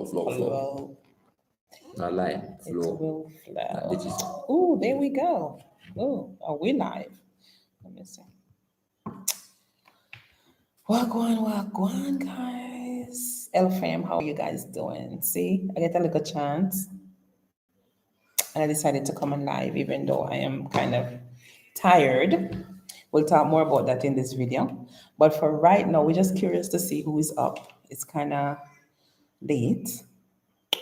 Flow. Not lie, It flow. will Not flow. digital. Oh, there we go. Oh, are we live? Let me see. Wagwan, guys. LFM, how are you guys doing? See, I get a little chance. And I decided to come on live, even though I am kind of tired. We'll talk more about that in this video. But for right now, we're just curious to see who is up. It's kind of late.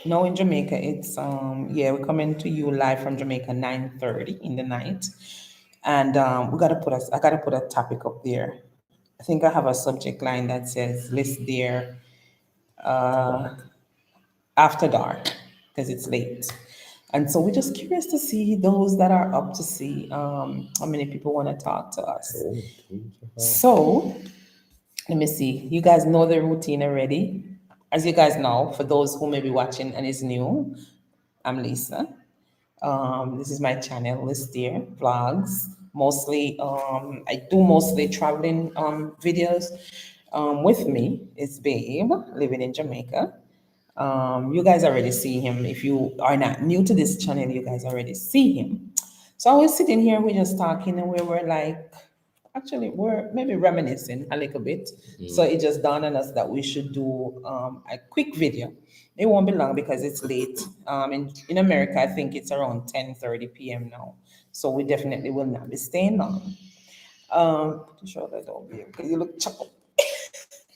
Now in Jamaica, it's we're coming to you live from Jamaica 9:30 in the night. And I gotta put a topic up there. I think I have a subject line that says Lisdear after dark because it's late. And so we're just curious to see those that are up to see how many people want to talk to us. So let me see. You guys know the routine already. As you guys know, for those who may be watching and is new, I'm Lisa. This is my channel, Lisdear Vlogs. Mostly, I do mostly traveling videos. With me is Babe, living in Jamaica. You guys already see him. If you are not new to this channel, you guys already see him. So I was sitting here, we're just talking, and we were like, actually, we're maybe reminiscing a little bit. So it just dawned on us that we should do a quick video. It won't be long because it's late. In America, I think it's around 10:30 p.m. now. So we definitely will not be staying long. Put your shoulder down here because you look chuckle.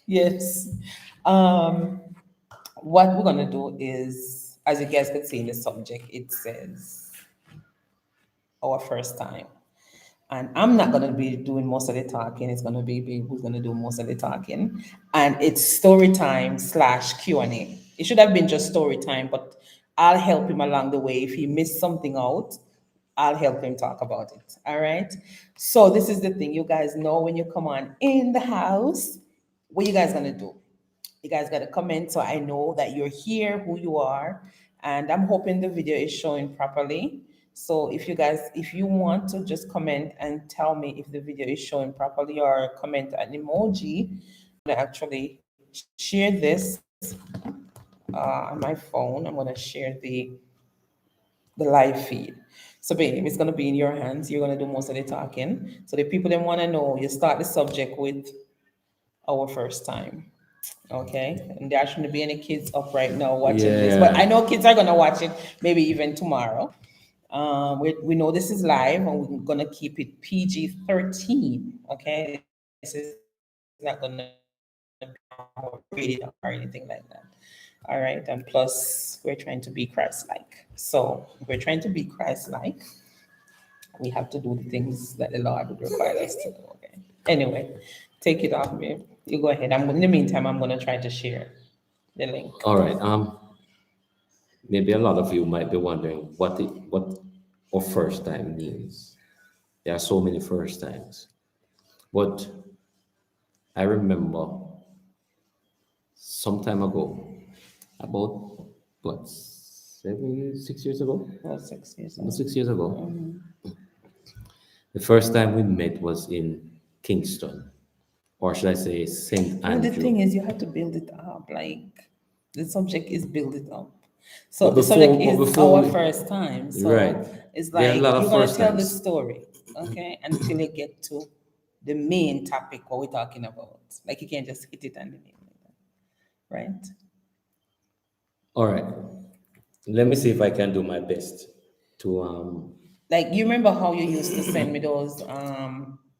Yes. Um, what we're gonna do is, as you guys can see in the subject, it says our first time. And I'm not gonna be doing most of the talking. It's gonna be Babe who's gonna do most of the talking. And it's story time slash Q&A. It should have been just story time, but I'll help him along the way. If he missed something out, I'll help him talk about it. All right. So this is the thing. You guys know when you come on in the house, what you guys gonna do? You guys got to comment so I know that you're here, who you are. And I'm hoping the video is showing properly. So if you want to just comment and tell me if the video is showing properly or comment an emoji, I'm going to actually share this on my phone. I'm going to share the live feed. So babe, it's going to be in your hands. You're going to do most of the talking. So the people that want to know, you start the subject with our first time. Okay, and there shouldn't be any kids up right now watching this, but I know kids are gonna watch it maybe even tomorrow. We know this is live, and we're gonna keep it PG-13. Okay, this is not gonna be rated or anything like that. All right, and plus we're trying to be Christ-like. So if we're trying to be Christ-like, we have to do the things that the Lord would require us to do. Okay. Anyway, take it off, babe. You go ahead. In the meantime, I'm gonna try to share the link. All right. Maybe a lot of you might be wondering what our first time means. There are so many first times, but I remember some time ago, about what 6 years ago, Well, 6 years about old. 6 years ago, the first time we met was in Kingston, or should I say St. Well, the thing Andrew. is, you have to build it up. Like the subject is build it up. So But the subject before, but is before our we, first time. right, So it's there are a lot like of you're gonna first tell the times. story, okay, until you get to the main topic what we're talking about. Like you can't just hit it and leave it like that, right? All right, let me see if I can do my best to Like you remember how you used to send me those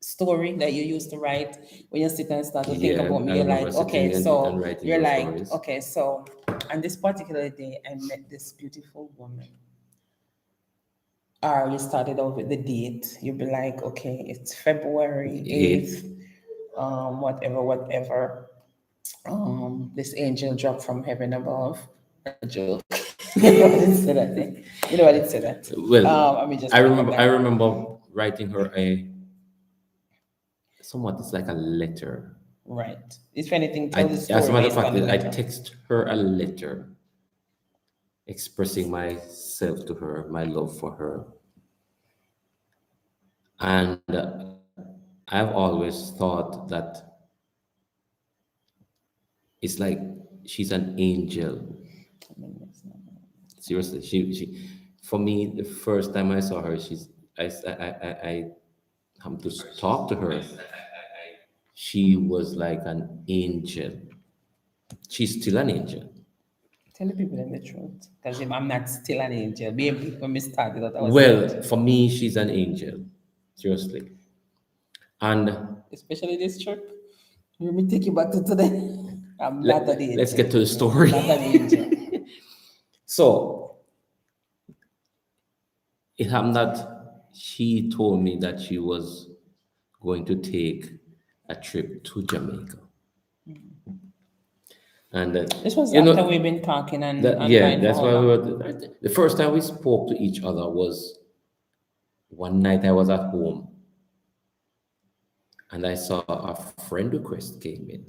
story that you used to write when you sit and start to think yeah, about me. I You're remember like, sitting okay, and so writing you're those like, stories. okay, so on this particular day, I met this beautiful woman. Or you started off with the date. You'd be like, okay, it's February 8th, whatever. This angel dropped from heaven above. A joke. You know what it said that thing. You know what it said that. I Well, mean, just I laugh at remember I that. remember writing her a somewhat, it's like a letter. Right. If anything, I, tell the as a story matter of based fact, on the I letter. text her a letter expressing myself to her, my love for her. And I've always thought that it's like she's an angel. Seriously, she for me, the first time I saw her, I come to talk to her. She was like an angel. She's still an angel. Tell the people the truth. Because if I'm not still an angel, maybe when we started that I was an Well, angel. for me, she's an angel. Seriously. And Especially this trip. Let me take you back to today. I'm not an angel. let's get to the story. Not an angel. So it happened that she told me that she was going to take a trip to Jamaica. And This was you after know, we've been talking and yeah, online for that's how why we long? were. The first time we spoke to each other was one night I was at home and I saw a friend request came in.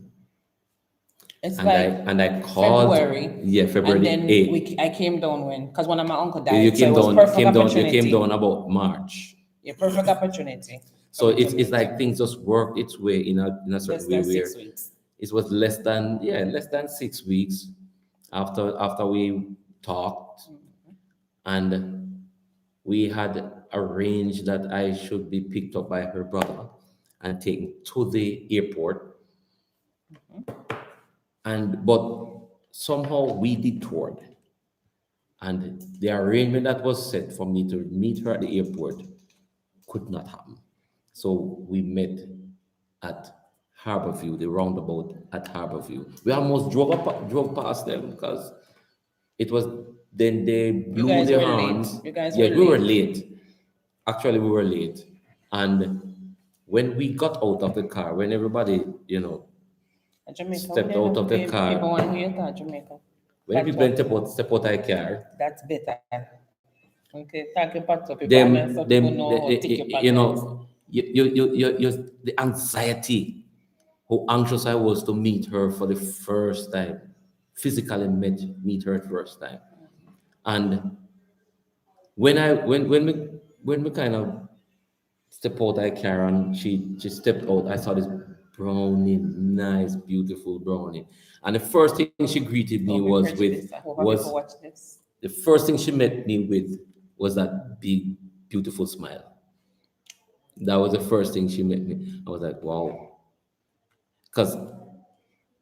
It's And I like and I called, February. yeah, And February then 8th. I came down when, because one of my uncle You died. So came it was down, perfect you came opportunity. down about March. A perfect opportunity for So me to it's meet like you. things just worked its way in a Less certain way than where 6 weeks. it was less than 6 weeks after we talked, and we had arranged that I should be picked up by her brother and taken to the airport. And but somehow we detoured, and the arrangement that was set for me to meet her at the airport could not happen. So we met at Harborview, the roundabout at Harborview. We almost drove past them because it was then they You blew guys their were late. horns. You guys were Yes, we were late. late. Actually, we were late. And when we got out of the car, when everybody, Jamaica, we stepped don't out know of the people car, want to hear that Jamaica. when That's people what. step out of the car, That's better. Okay, thank you, Pato. People and them so people them know how the, thick your you pato is. know the anxiety, how anxious I was to meet her for the first time, physically meet her first time. And when we kind of stepped out I car and she stepped out, I saw this brownie, nice, beautiful brownie. And the first thing she greeted me Don't be prejudiced. I hope people watch this. the first thing she met me with was that big, beautiful smile. That was the first thing she met me. I was like, wow. Cause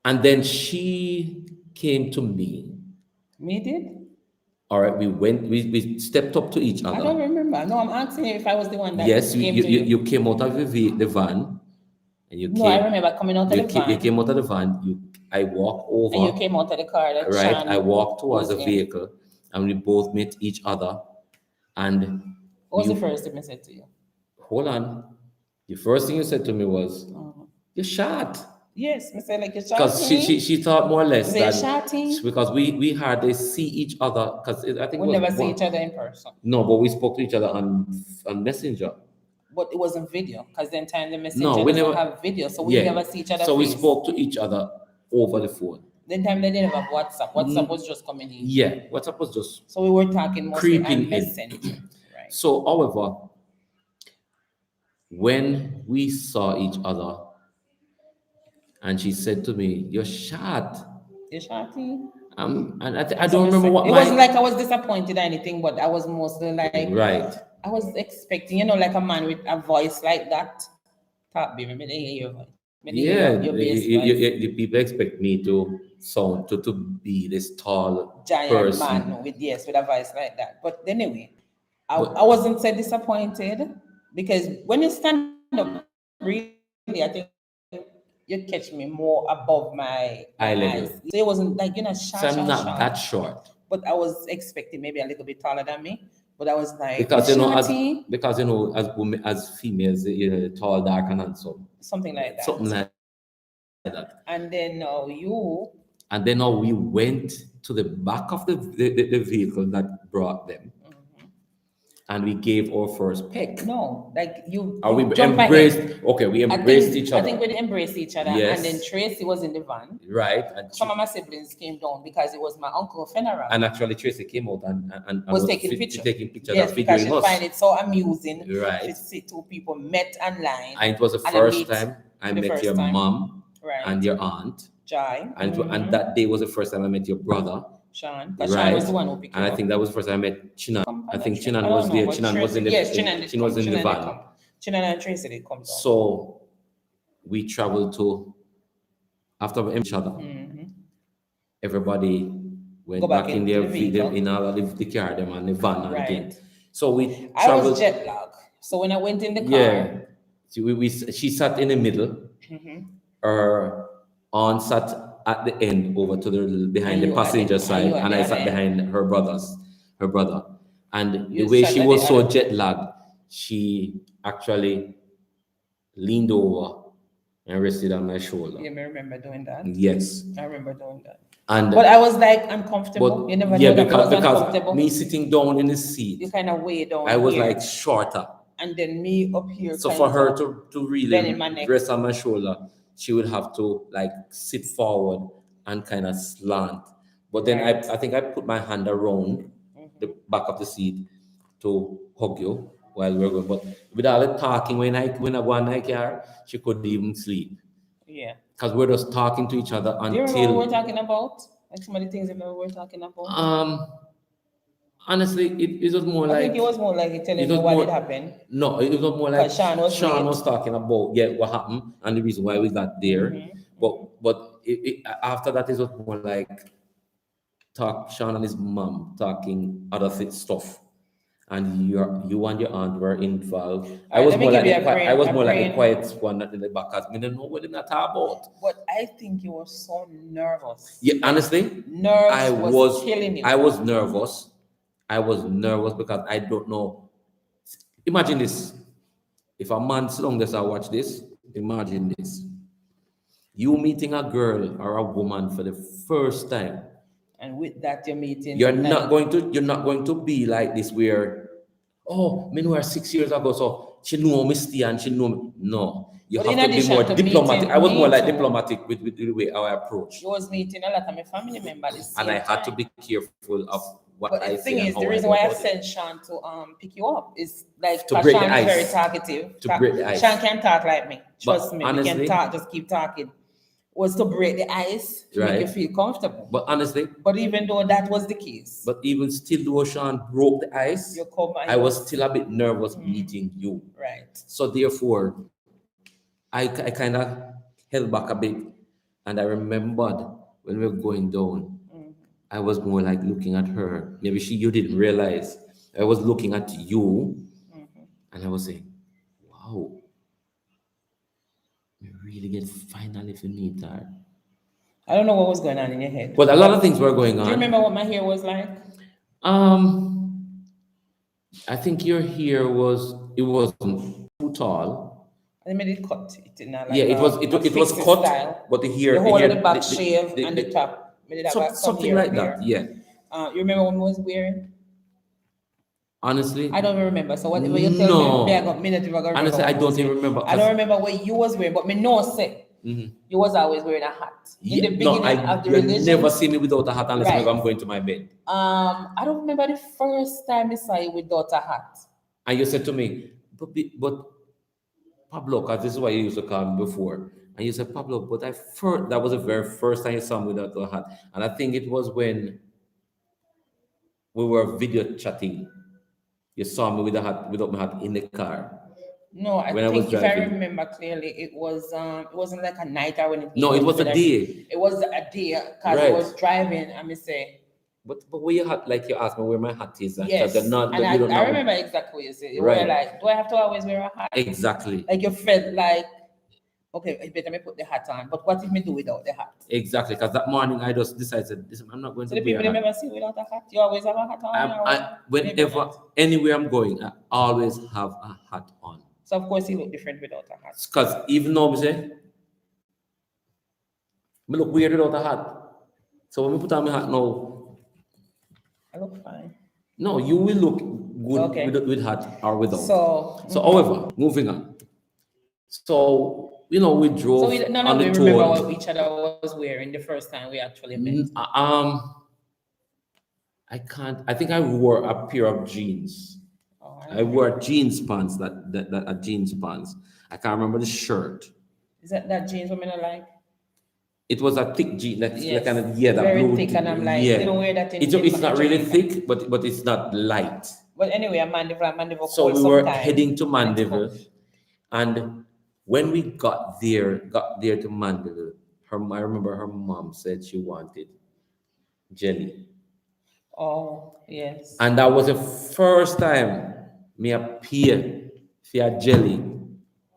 and then she came to me. Me did? All right, we stepped up to each I don't other. remember. No, I'm asking you if I was the one that Yes, came to you. you came out of the van, and No, I remember coming out of the you van came out of the van. I walked and you over, came out of the car that right? I Sean walked towards was the in. vehicle, and we both met each other. And What was we the first thing I said to you? hold on. The first thing you said to me was, "You're shot." Yes, I said like you're Because she, shouting. she she thought more or less Is it that shouting? because we hardly see each other because I think We it was never see one. each other in person. No, but we spoke to each other on Messenger. But it wasn't video because then time the No, messenger we doesn't never. have video, so we never see each other So we face. spoke to each other over the phone. Then time they didn't have WhatsApp. WhatsApp was just coming in. Yeah, WhatsApp was just So we were talking mostly creeping on in. Messenger. Right. So, however, when we saw each other, and she said to me, "You're shot." You shouting? And I So don't we remember said- what it wasn't like I was disappointed or anything, but I was mostly like right. I was expecting, like a man with a voice like that. Talk, baby, me dey hear your voice. Me dey hear Yeah, your bass voice. the people expect me to sound to be this tall Giant person, man with a voice like that. But anyway, I but wasn't so disappointed because when you stand up, really, I think you catch me more above my eye eyes. level. So it wasn't like So I'm not that short. short But I was expecting maybe a little bit taller than me. But I was like, because shorty, as women, as females, tall, dark, and handsome, something like that. something like that. And then you, And then now we went to the back of the vehicle that brought them, and we gave our first peck. no, like you, Or we you jump embraced. ahead. Okay, we I embraced think each I other. think we embraced each other, Yes. and then Tracy was in the van. Right, and Some of my siblings came down because it was my uncle's funeral. and actually Tracy came out and was taking pictures. Yes, Yes, because videoing she us. find it so amusing Right. to see two people met online. And it was the and first meet time I for the met first your time. mom Right. and your aunt. Joy. And that day was the first time I met your brother. Sean. Because Sean was the one who picked And you I think that was the first time I met Chinan. I think Chinan was there. Chinan was in the Chinan was in the van. Chinan and Tracy did come down. So we traveled to after we met each other. Everybody went back in their in all the car, them and the van and everything. So we traveled. I was jet lag. So when I went in the car, she sat in the middle. Her aunt sat at the end over to the behind the passenger side, and I sat behind her brother. And the way she was so jet lagged, she actually leaned over and rested on my shoulder. You may remember doing that? Yes. I remember doing that. But I was like uncomfortable. You never know because me sitting down in the seat, you kind of way down. I was like shorter. And then me up here. So for her to really rest on my shoulder, she would have to like sit forward and kind of slant. But then I think I put my hand around the back of the seat to hug you while we were going. But with all the talking, when I go on my car, she couldn't even sleep. Yeah. Because we're just talking to each other until. Do you remember what we were talking about? Like some of the things that we were talking about? Honestly, it was more like. I think it was more like telling me what had happened. No, it was more like Sean was talking about what happened and the reason why we got there. But after that, it was more like Sean and his mom talking other stuff, and you and your aunt were involved. I was more like the quiet one in the back because I didn't know what they're talking about. But I think you were so nervous. Yeah, honestly, nerves was killing you. I was nervous. I was nervous because I don't know. Imagine this. If a man sit down there and watch this, imagine this. You meeting a girl or a woman for the first time. And with that you're meeting. You're not going to be like this where, me know her 6 years ago, so she know me stay and she know me. No. You have to be more diplomatic. I was more like diplomatic with the way how I approach. You was meeting a lot of my family members. And I had to be careful of what I say. But the thing is, the reason why I sent Sean to pick you up is like to break the ice. Sean is very talkative. To break the ice. Sean can talk like me. Trust me. Honestly, we can talk, just keep talking. Was to break the ice to make you feel comfortable. But honestly. But even though that was the case. But even still though Sean broke the ice, I was still a bit nervous meeting you. Right. So therefore, I kind of held back a bit. And I remembered when we were going down, I was more like looking at her. Maybe you didn't realize. I was looking at you and I was saying, wow, we really get finally to meet her. I don't know what was going on in your head. But a lot of things were going on. Do you remember what my hair was like? I think your hair wasn't too tall. I made it cut. It was cut, style. But the hair, the whole of the back shave and the top. Something like that. Yeah. You remember what I was wearing? Honestly, I don't even remember. So what you tell me, I got minute. Honestly, I don't even remember. I don't remember what you was wearing, but me know say you was always wearing a hat. In the beginning of the religion, never see me without a hat unless maybe I'm going to my bed. I don't remember the first time I saw you without a hat. And you said to me, but Pablo, because this is what you used to call me before. And you said, Pablo, but that was the very first time you saw me without a hat. And I think it was when we were video chatting. You saw me without my hat in the car. No, I think if I remember clearly, it wasn't like a night or when it was a day. It was a day because I was driving and me say. But where your hat, like you asked me where my hat is. Yes, and I remember exactly what you said. You were like, do I have to always wear a hat? Exactly. Like you felt like, okay, better me put the hat on. But what if me do without the hat? Exactly, because that morning I just decided, listen, I'm not going to wear a hat. So the people never see without a hat? You always have a hat on? Whenever, anywhere I'm going, I always have a hat on. So of course you look different without a hat. Because even though I say, I look weird without a hat. So when we put on my hat now, I look fine. No, you will look good with hat or without. So however, moving on. So, we drove. So none of you remember what each other was wearing the first time we actually met? I can't. I think I wore a pair of jeans. I wore jeans pants, that jeans pants. I can't remember the shirt. Is that jeans women are like? it was a thick jean, like Yes, kind of, yeah, that very blue, thick, and I'm like, yeah. they don't wear that in It's not really Jamaica. thick, but it's not light. But anyway, I'm Mandeville So cold we were sometime. heading to It's cold. Mandeville, and when we got there to Mandeville, I remember her mom said she wanted jelly, Oh, yes. and that was the first time me appear for a jelly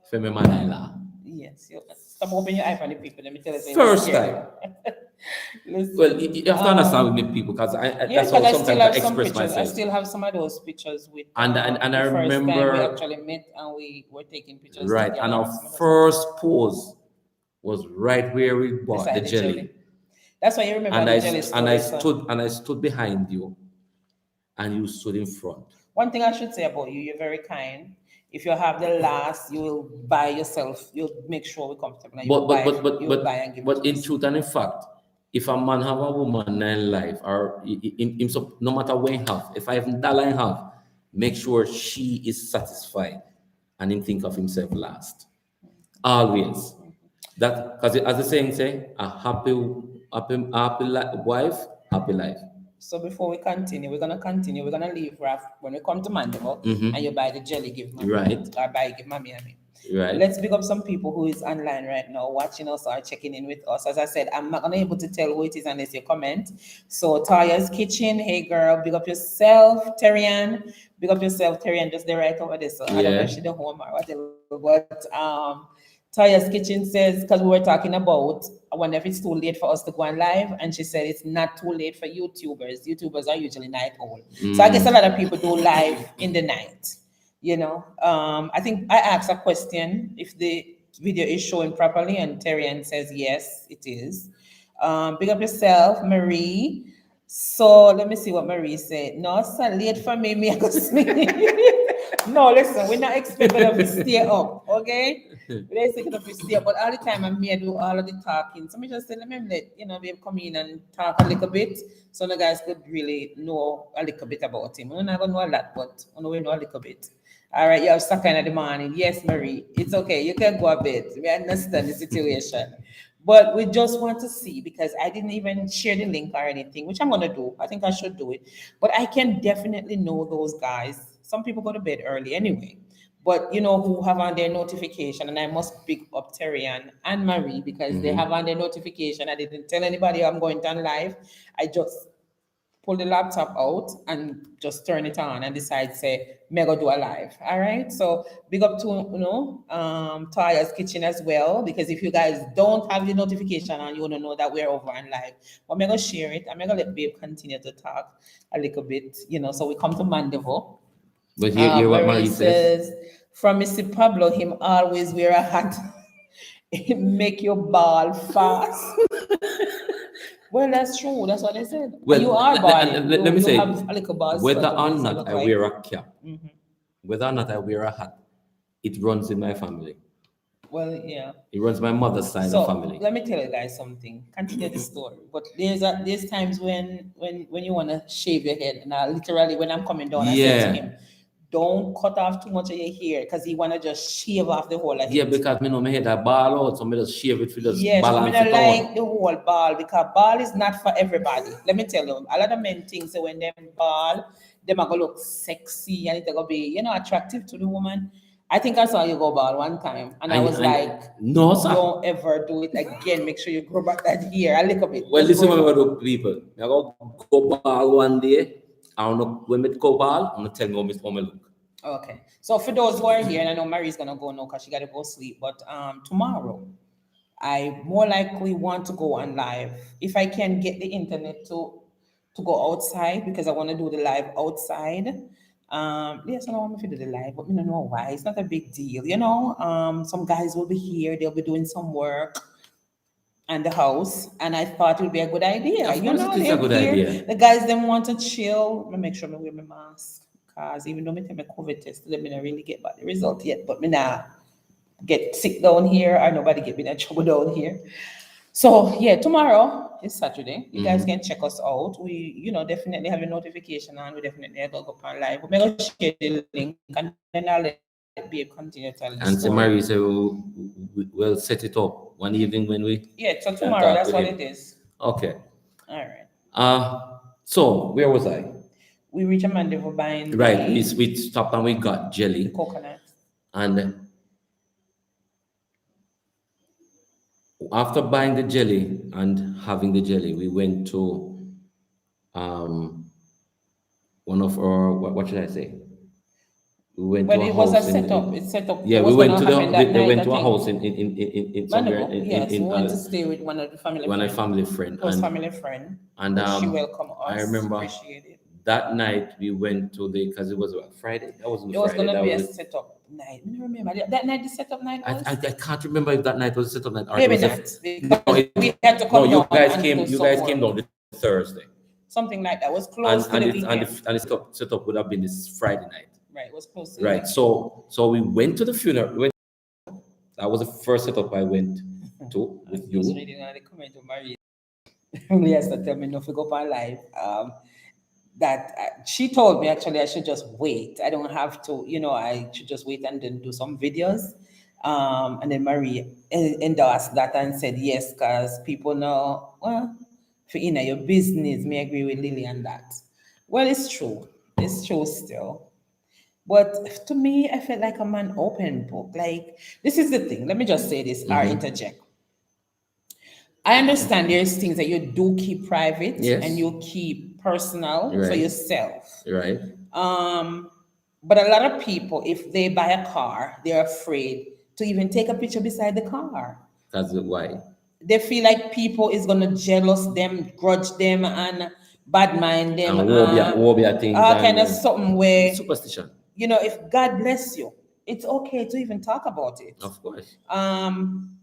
for my mother-in-law. Yes. Stop opening your eye for the people. Let me tell you, say, we're First scared. time. Listen. Well, you have to understand with me, people, because Yeah, that's because how I still sometimes I have some express pictures. I myself. still have some of those pictures with And I the first time we remember, actually met and we were taking pictures right, together. and our Some of those first pose was right where we bought beside the the jelly. That's why you remember And the jelly story, son. I stood behind you, and you stood in front. One thing I should say about you, you're very kind. If you have the last, you will buy yourself. You'll make sure we're comfortable, and you will buy. You will buy and give it but to in us. truth and in fact, if a man have a woman in life, or no matter what he have, if I have dollar in have, make sure she is satisfied, and him think of himself last. Always. That, because as the saying say, a wife, happy life. So before we continue, we're gonna continue. We're gonna leave Raf when we come to Mandeville, and you buy the jelly, give mommy, Right. or buy give mommy. I mean, Right. let's pick up some people who is online right now, watching us or checking in with us. As I said, I'm not gonna able to tell who it is unless you comment. So Taya's Kitchen, hey girl, big up yourself, Terrian. Big up yourself, Terrian, just there right over there. So I don't know if she's the home or whatever, but Taya's Kitchen says, because we were talking about, I wonder if it's too late for us to go on live. And she said it's not too late for YouTubers. YouTubers are usually night owl. So I guess a lot of people do live in the night. I think I asked a question if the video is showing properly, and Terrian says yes, it is. Big up yourself, Marie. So let me see what Marie said. No, it's not late for me. Me, I go sleep. No, listen, we're not expecting them to stay up, okay? We're expecting them to stay up, but all the time I'm here do all of the talking. So me just say, let me babe come in and talk a little bit, so the guys could really know a little bit about him. We're not gonna know a lot, but we know a little bit. All right, you have stuck in the morning. Yes, Marie, it's okay. You can go a bit. We understand the situation. But we just want to see, because I didn't even share the link or anything, which I'm gonna do. I think I should do it. But I can definitely know those guys. Some people go to bed early anyway. But who have on their notification, and I must pick up Terrian and Marie because they have on their notification. I didn't tell anybody I'm going to live. I just pull the laptop out and just turn it on and decide say mega do a live. All right, so big up to Taya's Kitchen as well, because if you guys don't have the notification on, you want to know that we're over and live. But I'm gonna share it. I'm gonna let Babe continue to talk a little bit, so we come to Mandeville. But hear what Marie says. From Mr. Pablo, him always wear a hat. It make your ball fast. Well, that's true. That's what they said. Well, You are balling. let me You say, have a little balls whether further or waist, you not look I like. wear a cap, whether or not I wear a hat, it runs in my family. Well, yeah. It runs my mother's side So of family. let me tell you guys something. Continue the story. But there's times when you want to shave your head, and literally when I'm coming down, I said to him, don't cut off too much of your hair, because he wanna just shave off the whole of it. Yeah, because me know my head a ball out, so me just shave it for just Yes, I balance mean, it I like out. the whole ball, because ball is not for everybody. Let me tell you, a lot of men think so when them ball, them are gonna look sexy and it's gonna be, attractive to the woman. I think I saw you go ball one time, and I was like, no, sir. don't ever do it again. Make sure you grow back that hair a little bit. Well, Just listen, grow what it I back. do, people. I go ball one day. I don't know when me go ball. I'm gonna tell me how me look. Okay. So for those who are here, and I know Marie's gonna go now because she gotta go sleep, but tomorrow I more likely want to go on live if I can get the internet to go outside, because I want to do the live outside. Yes, I don't want to do the live, but I don't know why. It's not a big deal, Some guys will be here; they'll be doing some work and the house, and I thought it would be a good idea. Of course it is a they're good here. idea. The guys them want to chill. I make sure I wear my mask, cause even though I take my COVID test, they don't really get back the result yet. But me now get sick down here, or nobody get me in trouble down here. So yeah, tomorrow is Saturday. You guys can check us out. We, definitely have a notification on. We definitely are going to go on live. We're going to share the link, and then I'll let Babe, continue to tell the And so story. Marie said, we'll set it up one evening when we Yeah, so can tomorrow, talk that's with what him. it is. Okay. All right. So where was I? We reach a mandate for buying Right. the We stopped and we got jelly. coconut. And after buying the jelly and having the jelly, we went to one of our, what should I say? We went Well, to a it was a house setup. It's set up. yeah, It we was went gonna to happen that they night, went I to a think. house in somewhere Mandeville, yes, we went to stay with one of the family one a friend, family friend. close And family friend. and She welcomed I us. remember Appreciate it. that night we went to the, because it was what, Friday. That wasn't It was Friday. gonna That be a was setup night. I remember that night. The setup night was. I can't remember if that night was a setup night or it Maybe was a not, no, because we had to no, come down and do you some guys work. came down this Thursday. Something like that. It was close to the weekend. And the setup would have been this Friday night. Right, it was close to the Right. weekend. So we went to the funeral. That was the first setup I went to with I you. was reading on the comment of Marie. He has to tell me not to go on live. That she told me actually I should just wait. I don't have to, I should just wait and then do some videos. And then Marie endorsed that and said yes, because people know, well, for your business, me agree with Lily on that. Well, it's true. It's true still. But to me, I felt like I'm an open book. Like, this is the thing. Let me just say this, or interject. I understand there's things that you do keep private and you keep personal for yourself. Right. But a lot of people, if they buy a car, they're afraid to even take a picture beside the car. That's why. They feel like people is gonna jealous them, grudge them, and bad mind them, And wobia things. all kind of something where superstition. if God bless you, it's okay to even talk about it. Of course.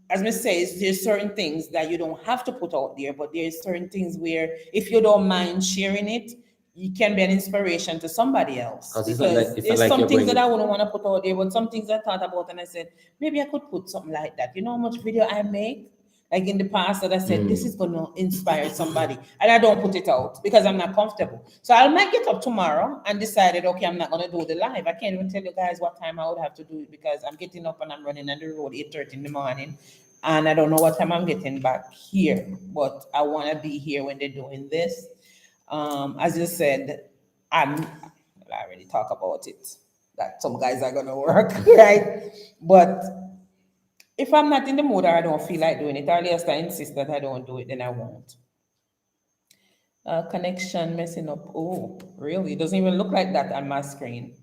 As me says, there's certain things that you don't have to put out there, but there's certain things where if you don't mind sharing it, you can be an inspiration to somebody else. Because there's some things that I wouldn't want to put out there, but some things I thought about and I said, maybe I could put something like that. You know how much video I make? Like in the past that I said, this is going to inspire somebody. And I don't put it out because I'm not comfortable. So I might get up tomorrow and decided, okay, I'm not going to do the live. I can't even tell you guys what time I would have to do it because I'm getting up and I'm running on the road 8:30 in the morning. And I don't know what time I'm getting back here, but I want to be here when they're doing this. As you said, I already talk about it, that some guys are going to work, right? But if I'm not in the mood or I don't feel like doing it, or at least I insist that I don't do it, then I won't. Connection messing up. Oh, really? It doesn't even look like that on my screen.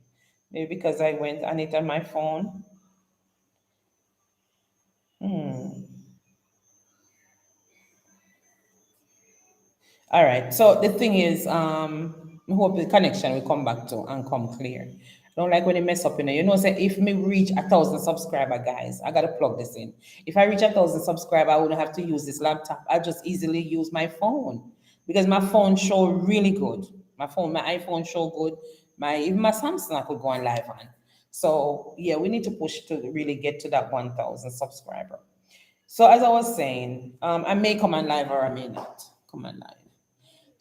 Maybe because I went on it on my phone. All right. So the thing is, I hope the connection will come back to and come clear. I don't like when they mess up, say if me reach 1,000 subscriber, guys, I gotta plug this in. If I reach 1,000 subscriber, I wouldn't have to use this laptop. I just easily use my phone because my phone show really good. My iPhone show good. Even my Samsung I could go on live on. So yeah, we need to push to really get to that 1,000 subscriber. So as I was saying, I may come on live or I may not come on live.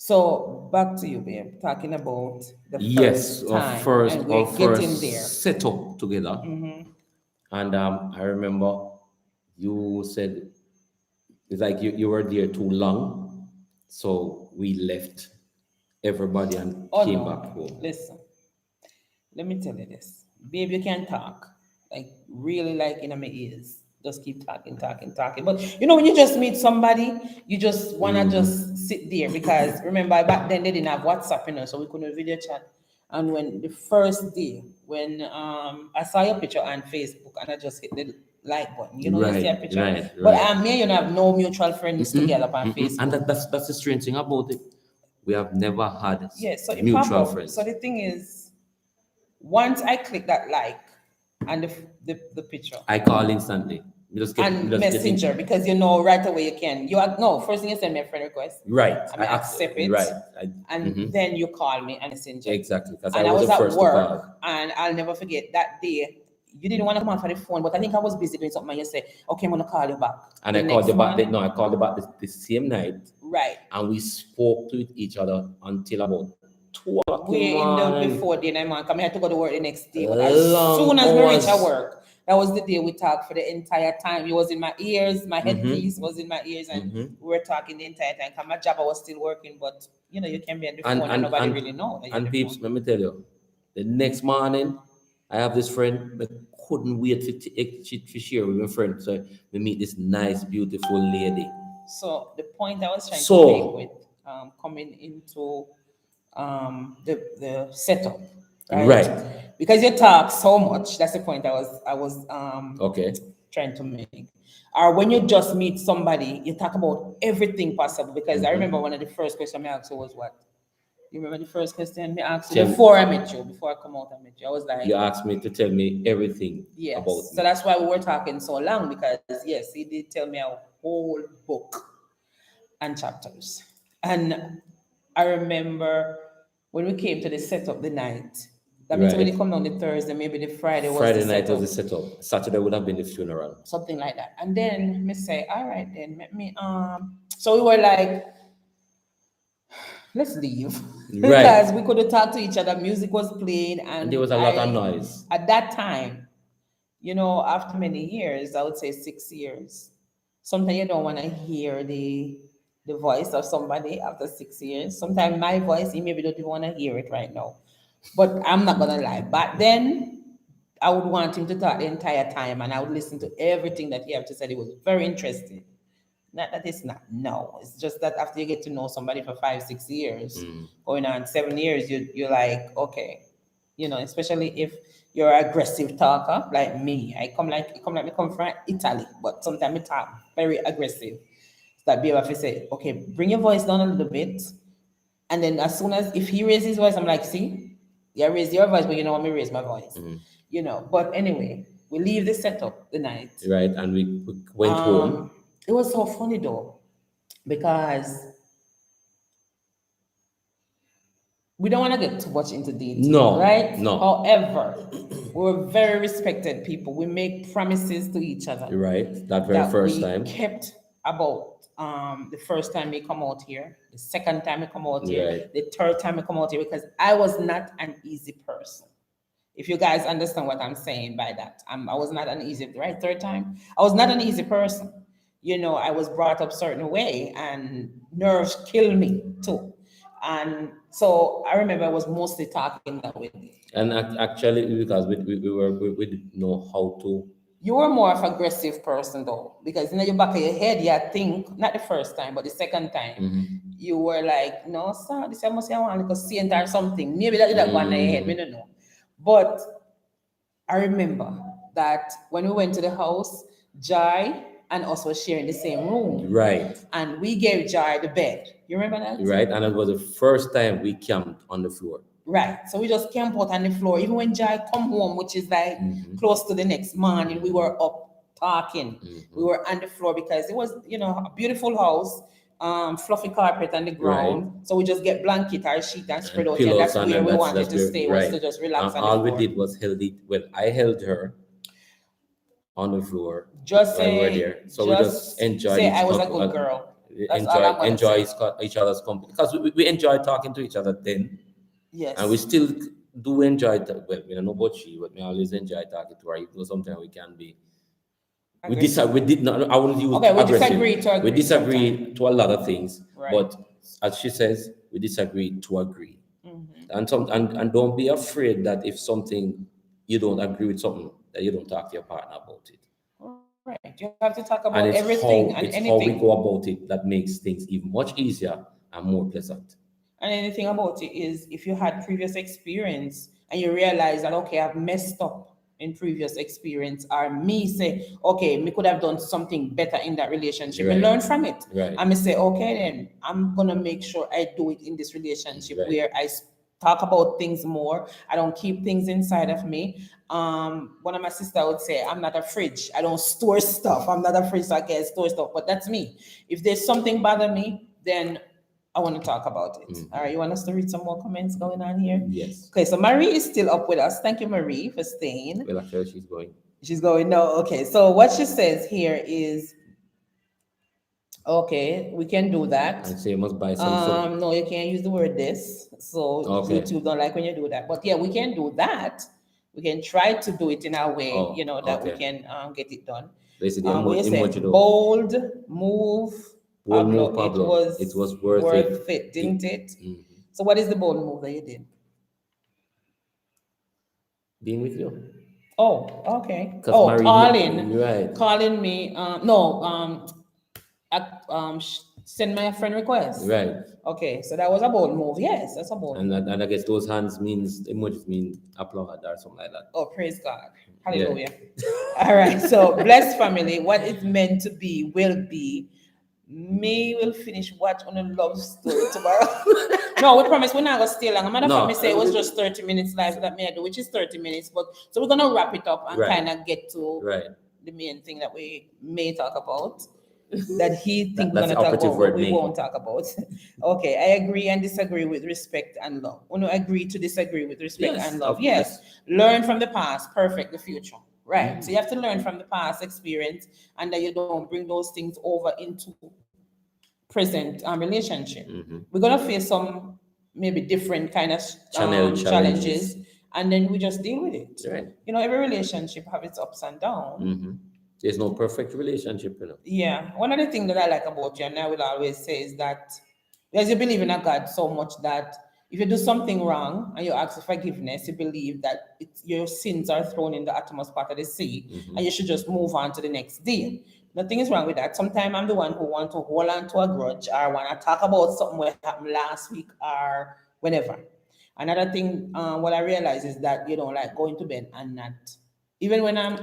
So back to you, babe, talking about the Yes, first time. our and we're getting there. setup together. And I remember you said it's like you were there too long, so we left everybody and came back home. Listen, let me tell you this, babe. You can talk like really like in my ears. Just keep talking. But when you just meet somebody, you just wanna just sit there because remember back then they didn't have WhatsApp, so we couldn't video chat. And when the first day, when I saw your picture on Facebook and I just hit the like button, you see a picture. Right. But me, have no mutual friends together on Facebook. And that's the strange thing about it. We have never had so it mutual pop up. friends. So the thing is, once I click that like and the picture, I call instantly. And Messenger, because right away you can. First thing you send me a friend request. Right. I accept it. Right. And then you call me and Messenger. Exactly. Because And I was the at first work, to call. and I'll never forget that day. You didn't want to come on for the phone, but I think I was busy doing something. And you said, "Okay, I'm gonna call you back." And I called you back. No, I called you back the same night. Right. And we spoke to each other until about 2 o'clock in the We're in the morning. before dinner, man. Come, I had to go to work the next day. But Long as soon as we reach hours. at work, that was the day we talked for the entire time. It was in my ears, my headpiece was in my ears, and we were talking the entire time. 'Cause my job I was still working, but you know, you can be on the phone and nobody really know that you're on And the peeps, phone. let me tell you, the next morning, I have this friend. I couldn't wait to share with my friend. So we meet this nice, beautiful lady. So the point I was trying to So- make with coming into the setup, right? Right. Because you talk so much. That's the point I was Okay. trying to make. Or when you just meet somebody, you talk about everything possible. Because I remember one of the first questions I asked you was what? You remember the first question I asked you Tell me. before I met you, before I come out and met you? I was like, You asked me to tell me everything yes. about So me. that's why we were talking so long, because yes, he did tell me a whole book and chapters. And I remember when we came to the setup the night. That means when Right. you come on the Thursday, maybe the Friday was Friday the night setup, was the setup. Saturday would have been the funeral. something like that. And then me say, all right, then let me so we were like, let's leave. Right. Because we couldn't talk to each other. Music was playing, And there was a lot of noise. At that time, you know, after many years, I would say 6 years, sometimes you don't want to hear the voice of somebody after 6 years. Sometimes my voice, you maybe don't even want to hear it right now. But I'm not gonna lie. Back then, I would want him to talk the entire time, and I would listen to everything that he had to say. It was very interesting. Not that it's not, no. It's just that after you get to know somebody for 5, 6 years, going on 7 years, you're like, okay, you know, especially if you're an aggressive talker like me. I come like me come from Italy, but sometimes I talk very aggressive. So that be able to say, okay, bring your voice down a little bit. And then as soon as if he raises his voice, I'm like, see, yeah, raise your voice, but you know what, me raise my voice. You know. But anyway, we leave the setup the night. Right. And we went home. It was so funny though, because we don't want to get too much into detail, No, right? no. However, we're very respected people. We make promises to each other. Right. That very That first we time. kept about the first time we come out here, the second time we come out here, Right. the third time we come out here, because I was not an easy person. If you guys understand what I'm saying by that, I was not an easy, right? Third time, I was not an easy person. You know, I was brought up certain way, and nerves kill me too. And so I remember I was mostly talking that way. And actually, because we didn't know how to. You were more of aggressive person though, because in the back of your head, you think not the first time, but the second time, you were like, "No, sir, this I must say I want like a saint or something." Maybe that did that go in your head, we don't know. But I remember that when we went to the house, Jai and us were sharing the same room, Right. and we gave Jai the bed. You remember that? Right. And it was the first time we camped on the floor. Right. So we just camp out on the floor. Even when Jai come home, which is like close to the next morning, we were up talking. We were on the floor because it was, you know, a beautiful house, fluffy carpet on the ground. Right. So we just get blanket or sheet and spread out. And Pillows, that's and where then we wanted that's to where- stay, right. was to just relax And on the all floor. we did was held it. Well, I held her on the floor. Just while we were say, there. So we just enjoyed say each I was a other- good girl. That's all I'm enjoy gonna say. each other's company, because we enjoy talking to each other then. Yes. And we still do enjoy it. Well, we don't know about she, but we always enjoy talking to her, even though sometimes we can be. We disagree. We did not. I wouldn't use Okay, we aggressive. disagree to agree We disagree sometimes. to a lot of things, Right. but as she says, we disagree to agree. And don't be afraid that if something you don't agree with something, that you don't talk to your partner about it. Right. You have to talk about And it's everything and how anything. we go about it that makes things even much easier and more pleasant. And anything about it is if you had previous experience and you realize that, okay, I've messed up in previous experience, or me say, okay, me could have done something better in that relationship, Right. and learn from it. Right. And me say, okay, then I'm gonna make sure I do it in this relationship Right. where I talk about things more. I don't keep things inside of me. One of my sisters would say, I'm not a fridge. I don't store stuff. I'm not a fridge, so I can't store stuff. But that's me. If there's something bother me, then I want to talk about it. All right, you want us to read some more comments going on here? Yes. Okay, so Marie is still up with us. Thank you, Marie, for staying. Well, actually, she's going. She's going, no, okay. So what she says here is, Okay, we can do that. and say you must buy some soap. No, you can't use the word this. So Okay. YouTube don't like when you do that. But yeah, we can do that. We can try to do it in a way, Oh, that we okay. can get it done. Basically, What you say? emoji though. Bold move, Bold Pablo. move, It Pablo. It was worth it. worth it, didn't it? Mhm. So what is the bold move that you did? Being with you. Oh, okay. Because Oh, Marie, right, calling me. No, send my friend request. right. Okay, so that was a bold move. Yes, that's a bold move. And I guess those hands means emojis mean applaud or something like that. Oh, praise God. Yeah. Hallelujah. All right. So, blessed family, what it's meant to be will be. Me will finish watch on a love story tomorrow. No, we promise we're not gonna stay long. A matter of fact, No, me say it was just 30 minutes live that me I do, which is 30 minutes. But so we're gonna wrap it up and Right. kind of get to Right. the main thing that we may talk about. That he think we're That's gonna the talk operative about, word, but we may. won't talk about. Okay, I agree and disagree with respect and love. We don't agree to disagree with respect Yes, and love. of Yes, course. learn from the past, perfect the future. Right. So you have to learn from the past experience, and that you don't bring those things over into present relationship. We're gonna face some maybe different kind of Channel challenges, challenges. and then we just deal with it. Right. Every relationship have its ups and downs. There's no perfect relationship, Yeah, one of the things that I like about you, and I will always say, is that as you believe in a God so much that if you do something wrong and you ask for forgiveness, you believe that your sins are thrown in the uttermost part of the sea, and you should just move on to the next day. Nothing is wrong with that. Sometimes I'm the one who want to hold on to a grudge or want to talk about something that happened last week or whenever. Another thing, what I realize is that you don't like going to bed and not, even when I'm I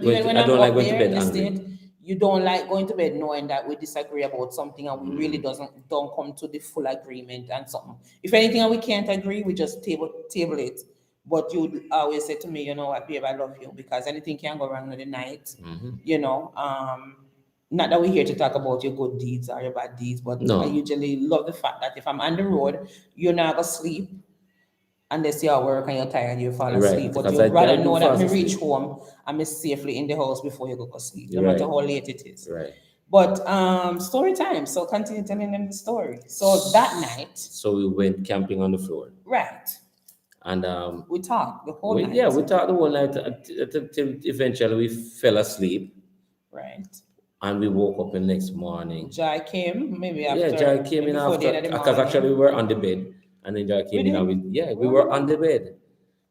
don't like up going to there bed in the angry. state, you don't like going to bed knowing that we disagree about something and we really don't come to the full agreement and something. If anything and we can't agree, we just table it. But you always say to me, you know what, babe, I love you, because anything can go wrong in the night. Not that we're here to talk about your good deeds or your bad deeds, but No. I usually love the fact that if I'm on the road, you're not gonna sleep unless you're at work and you're tired, you fall Right, asleep. But because you'd rather I do know that fast me reach asleep. home and me safely in the house before you go to sleep, no Right. matter how late it is. Right. But story time. So continue telling them the story. So that night, So we went camping on the floor. right, And we talked the whole night. yeah, we talked the whole night till eventually we fell asleep Right. and we woke up the next morning. Joy came maybe after. Yeah, Joy came in before the after, end of the because actually we morning. were on the bed, and then Joy came We in and did? we were on the bed,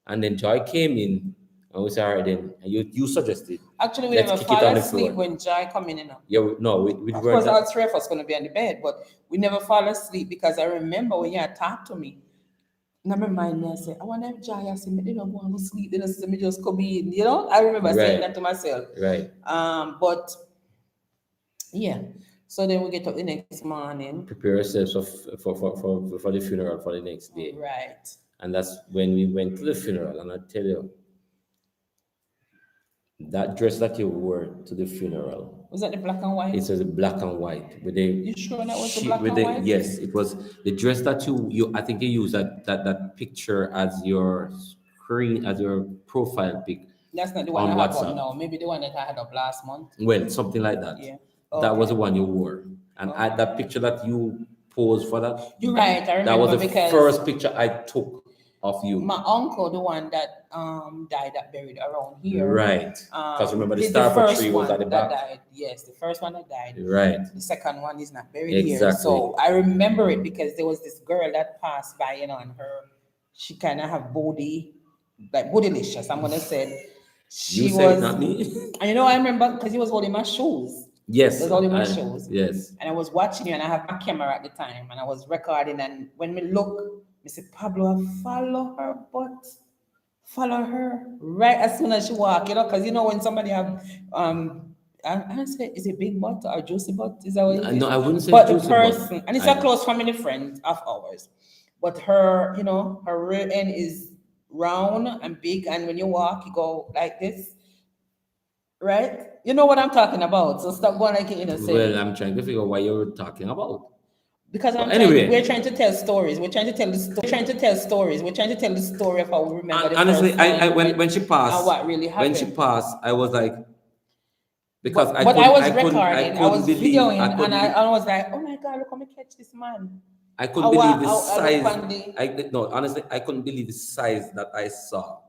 and then Joy came in and we said, all right then, and you suggested, Actually, we let's never kick it fall on the asleep floor. when Joy come in. Yeah, no, we Of weren't course, all that. three of us gonna be on the bed, but we never fall asleep because I remember when you had talked to me. And I remind me, I say, I want to have Joy. I say, me don't want to sleep. They just say, me just come in. I remember saying Right. that to myself. Right. But yeah. So then we get up the next morning. Prepare ourselves for the funeral for the next day. Right. And that's when we went to the funeral. And I tell you, that dress that you wore to the funeral, Was that the black and white? it was black and white with the You sure that was the black and white? yes, it was the dress that you I think you used that picture as your screen, as your profile pic That's not the one on I have WhatsApp. up now. Maybe the one that I had up last month. Well, something like that. Yeah. That was Okay. the one you wore. And that picture that you posed for that, You're right. I remember that was the because first picture I took of you. my uncle, the one that died, that buried around here. Right. Because remember the did Starford first tree was one at the that back. died. Yes, the first one that died. Right. The second one is not buried here. Exactly. So I remember it because there was this girl that passed by, and she kind of have body, like bodylicious, I'm gonna say. She You said was, it, not me. and I remember because he was holding my shoes. Yes. He was holding my shoes. Yes. And I was watching you, and I have my camera at the time, and I was recording. And when me look, I said, Pablo, I follow her, but follow her right as soon as she walk, because when somebody have I say, is it big butt or juicy butt? Is that what it is? No, I wouldn't say But the juicy person, butt. and it's a close family friend of ours, but her, her rear end is round and big, and when you walk, you go like this, right? You know what I'm talking about. So stop going like say. Well, I'm trying to figure out what you're talking about. Because we're trying to tell stories. We're trying to tell the story. We're trying to tell stories. We're trying to tell the story of how we remember the Honestly, first time when she passed, and what really happened. when she passed, I was like, because but I was couldn't, recording, I was videoing, I and couldn't, I was like, oh my God, look how me catch this man. I couldn't believe the I look size. on the, No, honestly, I couldn't believe the size that I saw.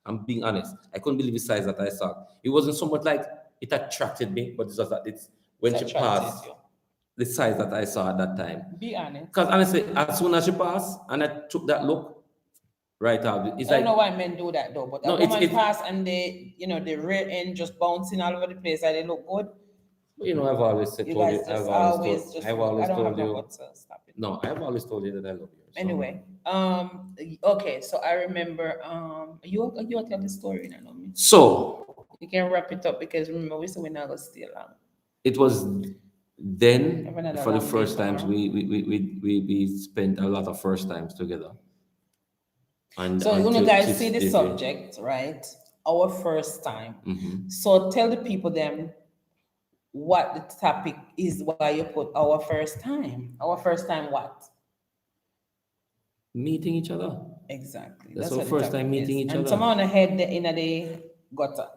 I'm being honest. I couldn't believe the size that I saw. It wasn't so much like it attracted me, but it's just that it's when it's she attracted passed, you. the size that I saw at that time. Be honest. Because honestly, as soon as she passed and I took that look, right out, it's I don't like know why men do that though, but a no, woman it's pass and they, the rear end just bouncing all over the place and they look good. I've always You told guys you, just always just I've look. I always don't have told no you, guts, so stop it. no, I've always told you that I love you. So. Anyway, okay, so I remember, you tell the story, you know me. So You can wrap it up because remember we said we're not gonna stay long. it was then Have another for the long day first times tomorrow. we spent a lot of first times together. And So you until guys see this the day. subject, right? Our first time. Mhm. So tell the people then what the topic is, why you put our first time. Our first time what? Meeting each other. Exactly. That's That's our what the first time topic meeting is. each And other. someone ahead in the gutter.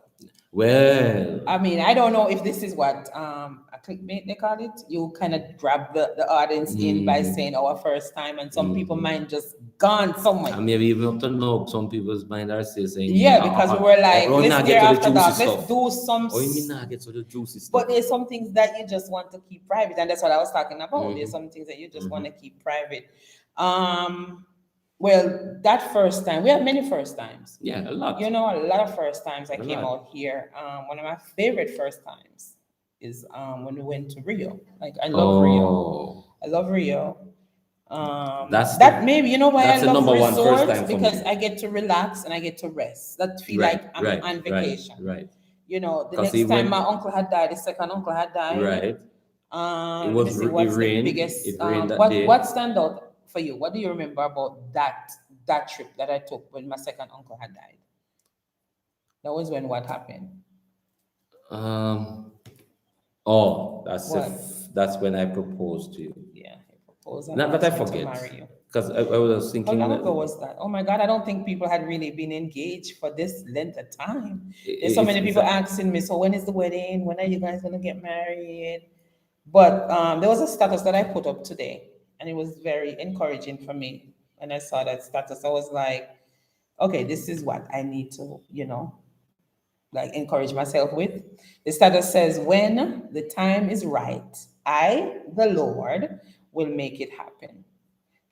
Well, I mean, I don't know if this is what a clickbait they call it. You kind of grab the audience in by saying our first time, and some people mind just gone somewhere. and maybe even up to now, some people's mind are still saying, Yeah, because we were like, oh, let's not get get to the after juicy that. Let's stuff. do some. Oh, you mean not get to the juicy stuff? But there's some things that you just want to keep private, and that's what I was talking about. There's some things that you just want to keep private. Well, that first time, we have many first times. Yeah, a lot. A lot of first times I came out here. One of my favorite first times is when we went to Rio. Like I love Rio. I love Rio. Maybe why that's I the love number one first resorts time for because me. I get to relax and I get to rest. That feel like I'm on vacation. Right. The 'Cause next time my uncle had died, the second uncle had died. Right. Let me see what's the biggest. It rained that what day. what stand out for you? What do you remember about that trip that I took when my second uncle had died? That was when what happened? Oh, What? that's when I proposed to you. Yeah, he proposed. Not that I asked me to forget, marry you. because I was How thinking. long ago was that? Oh my God, I don't think people had really been engaged for this length of time. There's so many people asking me, so when is the wedding? When are you guys gonna get married? But there was a status that I put up today, and it was very encouraging for me. When I saw that status, I was like, okay, this is what I need to, like encourage myself with. The status says, when the time is right, I, the Lord, will make it happen.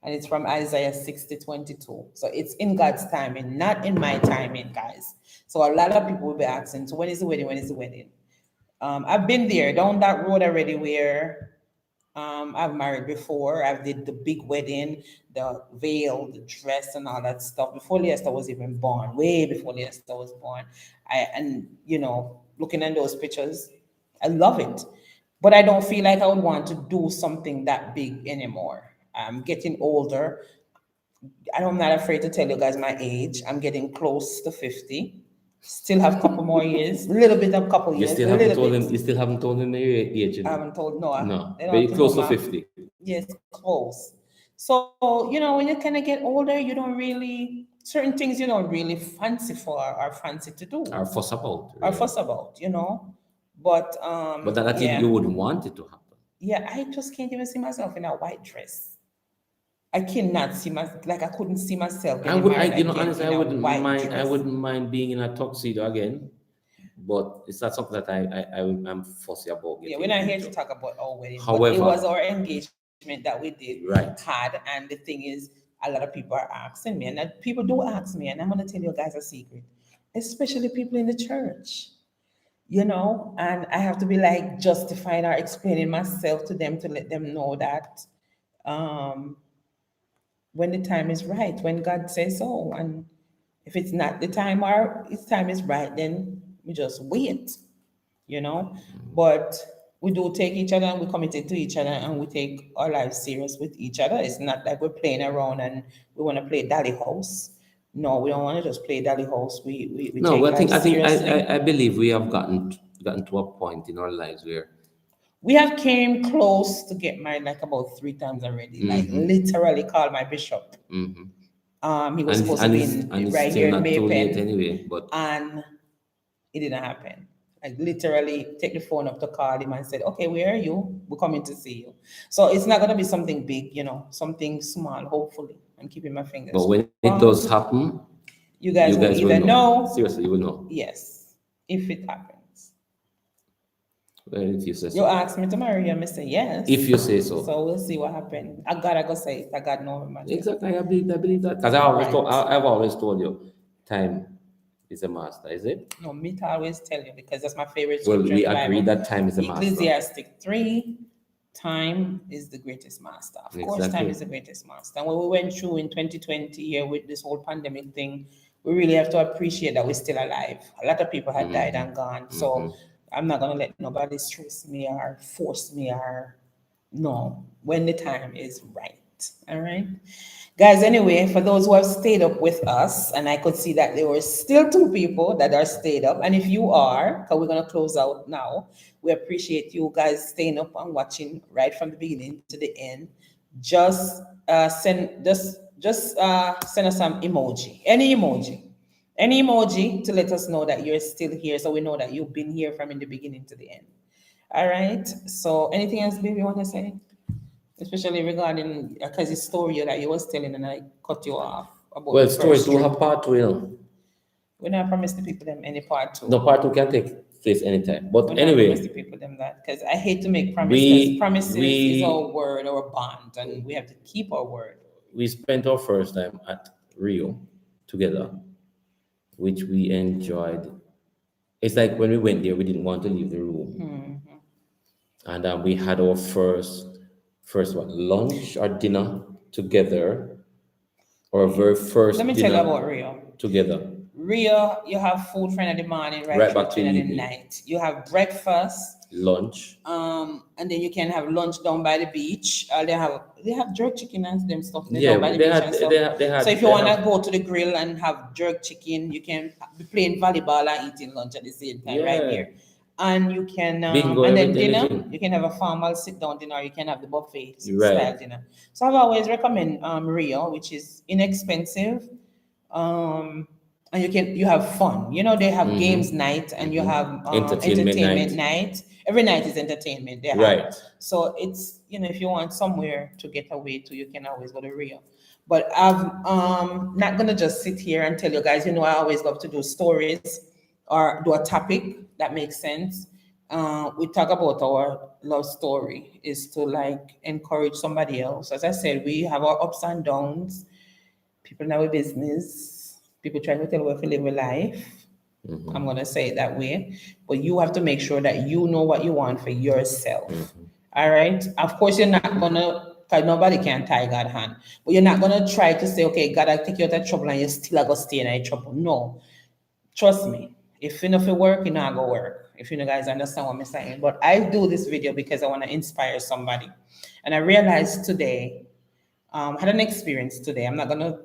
And it's from Isaiah 60:22. So it's in God's timing, not in my timing, guys. So a lot of people will be asking, so when is the wedding? When is the wedding? I've been there down that road already where I've married before. I did the big wedding, the veil, the dress, and all that stuff before Leicester was even born. Way before Leicester was born. Looking at those pictures, I love it, but I don't feel like I would want to do something that big anymore. I'm getting older. I'm not afraid to tell you guys my age. I'm getting close to 50. Still have a couple more years, a little bit of couple years. You still haven't told him your age. I haven't told Noah. No, They don't very have to close know to my- 50. Yes, close. So, when you kind of get older, you don't really, certain things you don't really fancy for or fancy to do. Or fuss about. Or fuss about, But But that you wouldn't want it to happen. yeah, I just can't even see myself in a white dress. I cannot see I couldn't see myself. Honestly, I wouldn't mind. I wouldn't mind being in a tuxedo again, but it's not something that I'm fussy about. Yeah, we're not here to talk about our wedding. However, but it was our engagement that we did Right. had, and the thing is, a lot of people are asking me, and people do ask me, and I'm gonna tell you guys a secret, especially people in the church. And I have to be like justifying or explaining myself to them to let them know that when the time is right, when God says so, and if it's not the time or its time is right, then we just wait, But we do take each other and we committed to each other and we take our lives serious with each other. It's not like we're playing around and we want to play Dally House. No, we don't want to just play Dally House. We No, take well, I life seriously. I believe we have gotten to a point in our lives where We have came close to get married like about 3 times already. Like literally called my bishop. He was supposed to be right here in not too late Maypen, anyway, but and it didn't happen. I literally take the phone up to call him and said, okay, where are you? We're coming to see you. So it's not going to be something big, something small, hopefully. I'm keeping my fingers But when it crossed. does happen, You guys you will guys will either know. know, Seriously, you will know. yes, if it happens. Well, if you say You so. ask me to marry you, I say yes. If you say so. So we'll see what happens. I gotta go say it. I got no man. Exactly, I believe that. Because I've always told you, time is a master, is it? No, me to always tell you because that's my favorite Well, scripture we in the agree Bible. that time is a master. Ecclesiastic 3, time is the greatest master. Of course, time Exactly. is the greatest master. And what we went through in 2020 here with this whole pandemic thing, we really have to appreciate that we're still alive. A lot of people had died and gone. So I'm not going to let nobody stress me or force me or no, when the time is right. All right. Guys, anyway, for those who have stayed up with us, and I could see that there were still 2 people that are stayed up. And if you are, because we're going to close out now, we appreciate you guys staying up and watching right from the beginning to the end. Just send us some emoji, any emoji to let us know that you're still here, so we know that you've been here from in the beginning to the end. All right. So, anything else, baby, you want to say? Especially regarding because the story that you was telling and I cut you off about Well, the stories first do trip. have part two, We not promise the people them any part 2. No, part two can take place anytime. But We not promise the anyway, people them that because I hate to make promises. Promises is our we word, our bond, and we have to keep our word. we spent our first time at Rio together, which we enjoyed. It's like when we went there, we didn't want to leave the room, and we had our first what, lunch or dinner together, our very first Let me tell you dinner about Rio. together. Rio, you have food friend in the morning, right? Right back to through in the evening. night. You have breakfast, Lunch. and then you can have lunch down by the beach. They have jerk chicken and them stuff there Yeah, down by the they beach had and stuff. they had So if you they want to have, go to the grill and have jerk chicken, you can be playing volleyball and eating lunch at the same time right yeah, there. And you can bingo, and then dinner, anything. you can have a formal sit down dinner, or you can have the buffet Right. style dinner. So I've always recommend Rio, which is inexpensive. And you have fun. They have games night and you have Entertainment entertainment night. night. Every night is entertainment. They have. Right. So it's if you want somewhere to get away to, you can always go to Rio. But I'm not gonna just sit here and tell you guys. I always love to do stories or do a topic that makes sense. We talk about our love story is to like encourage somebody else. As I said, we have our ups and downs. People in our business, people trying to tell us to live a life. I'm gonna say it that way. But you have to make sure that you know what you want for yourself. All right. Of course, you're not gonna because nobody can tie God hand. But you're not gonna try to say, okay, God, I take you out of trouble and you still gonna stay in that trouble. No. Trust me. If you know if it work, you not go work. If you guys understand what I'm saying. But I do this video because I want to inspire somebody. And I realized today, had an experience today. I'm not gonna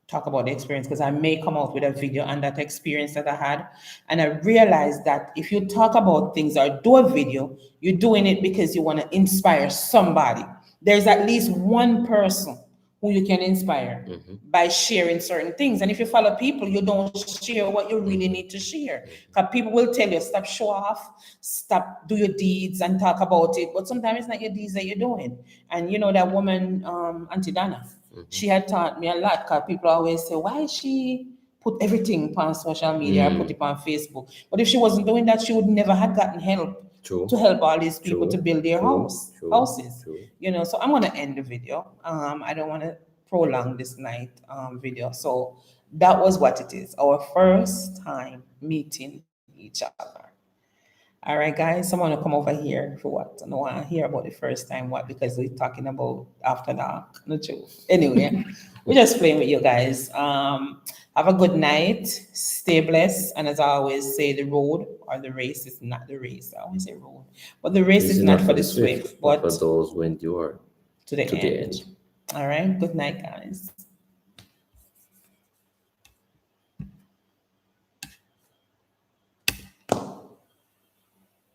talk about the experience because I may come out with a video on that experience that I had. And I realized that if you talk about things or do a video, you're doing it because you want to inspire somebody. There's at least one person who you can inspire by sharing certain things. And if you follow people, you don't share what you really need to share. Because people will tell you, stop show off, stop do your deeds and talk about it. But sometimes it's not your deeds that you're doing. And that woman, Auntie Dana, she had taught me a lot because people always say, why she put everything on social media or put it on Facebook? But if she wasn't doing that, she would never have gotten help True. to help all these people to True. build their True. houses. True. So I'm gonna end the video. I don't want to prolong this night video. So that was what it is. Our first time meeting each other. All right, guys. Someone will come over here for what? I don't want to hear about the first time. What? Because we're talking about after dark. Not true. Anyway, we're just playing with you guys. Have a good night. Stay blessed. And as I always say, the road or the race is not the race. I always say road, but the race This is not for the swift, but but for those who endure to the to the end. end. All right. Good night, guys.